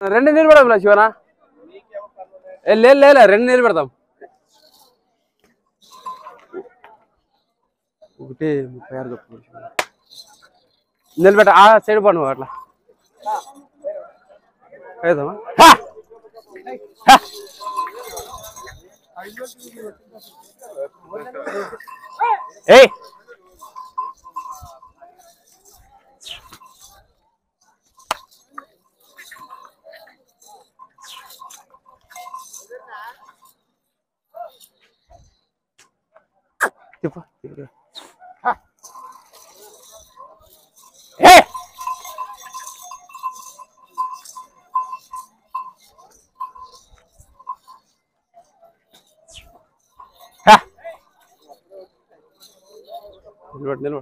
రెండు నీళ్ళు పెడదాం శివనా లే రెండు నీళ్ళు పెడదాం 1:36 నిలబెట్ట ఆ సైడ్ పడు అట్లా అయిదామా ఏయ్ tipo నిలబడు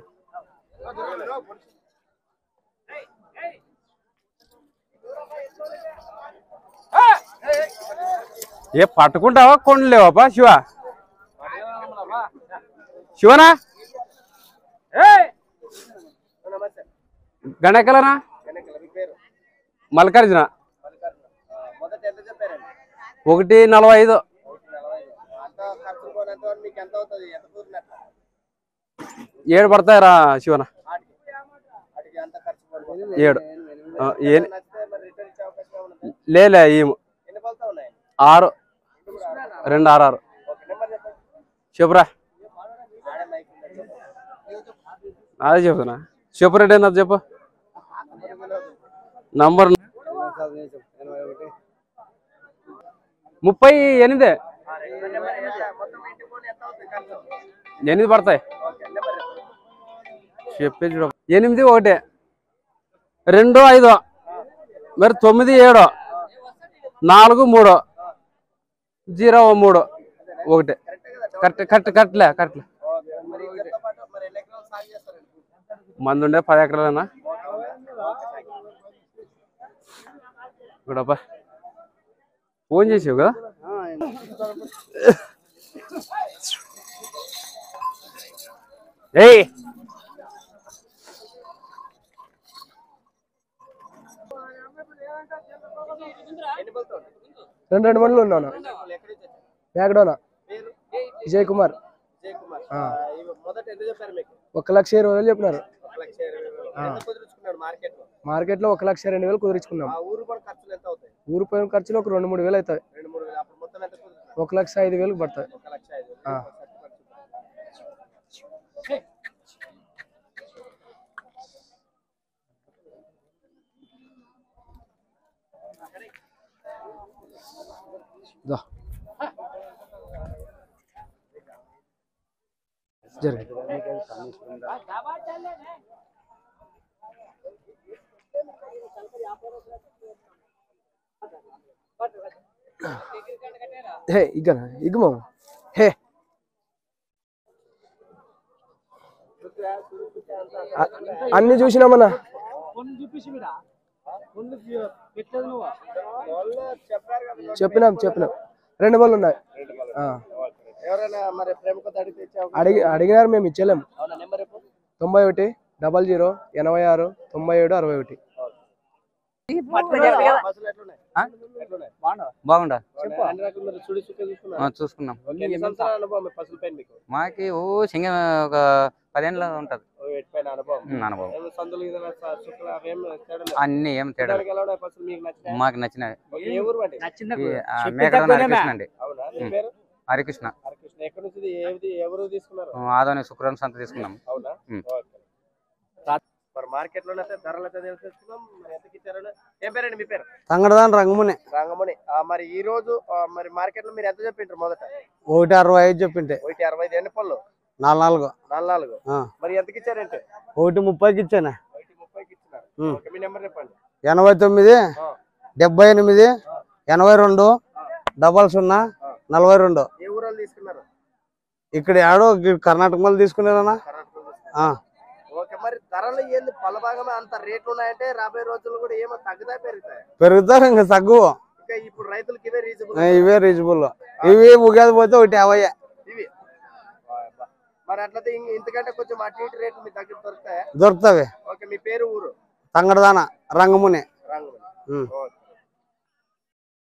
ఏ పట్టుకుంటావా కొండలేవా శివ శివనా గణకలనా మల్లికార్జున 1:45 7 పడతాయరా శివన 7 లేలే 6 2 6 6 చెప్పురా అదే చెప్తున్నా చెప్పు రేట్ ఏందో చెప్పు నంబర్ 38 8 పడతాయి చెప్పే చూడ 8 1 2 5 మరి 9 7 4 3 0 3 1 కరెక్ట్లే మంది ఉండే 10 ఎకరాలన్నా ఇప్పుడప్ప ఫోన్ చేసావు కదా ఏయ్ రెండు బండ్లు ఉన్నాను బ్యాగ్డోనా విజయ్ కుమార్ 1,20,000 చెప్పినారు మార్కెట్ లో 1,02,000 కుదిరించుకున్నాం ఊరు పోయిన ఖర్చులు ఒక 2-3 వేలు అవుతాయి 1,05,000 పడతాయి హే ఇగనా ఇగమో హే అన్ని చూసినామన్నా చెప్పినాం 2 బళ్ళు ఉన్నాయి అడిగినారు మేము ఇచ్చలేము 91 00 86 97 61 బాగుండా చూసుకున్నాం మాకి ఒక 10 ఏళ్ళ ఉంటది అన్ని ఏం తేడా మాకు నచ్చినవి అండి హరికృష్ణ ఆదోని శుక్రవారం సంత తీసుకున్నాం తంగడదాని రంగముని మరి ఈ రోజు మరి మార్కెట్ లో మీరు ఎంత చెప్పింటారు మొదట 1,65 చెప్పింటే 1,65 ఎన్ని పళ్ళు 4 మరి ఎంతకి ఇచ్చారంటే 1,30కి ఇచ్చానా 1,30కి ఇచ్చినారు మీ నెంబర్ చెప్పండి 89 78 82 00 42 ఏ ఊరాలు తీసుకున్నారు ఇక్కడ ఆడో కర్ణాటక మళ్ళీ తీసుకున్నారన్నా ఓకే మరి ధరలు ఏంది పల భాగమే అంత రేట్లు ఉన్నాయంటే రాబోయే రోజుల్లో కూడా ఏమో తగ్గుతాయి పెరుగుతారు ఇంకా తగ్గు ఇంకా ఇప్పుడు రైతులకి ఇవే రీజనబుల్ ఇవి ఉగాది పోతే 1,50 ఇవి మరి అట్లయితే ఇంతకంటే కొంచెం అటు ఇటు రేట్లు మీ దగ్గర దొరుకుతాయి ఓకే మీ పేరు ఊరు తంగడదాన రంగముని ఓకే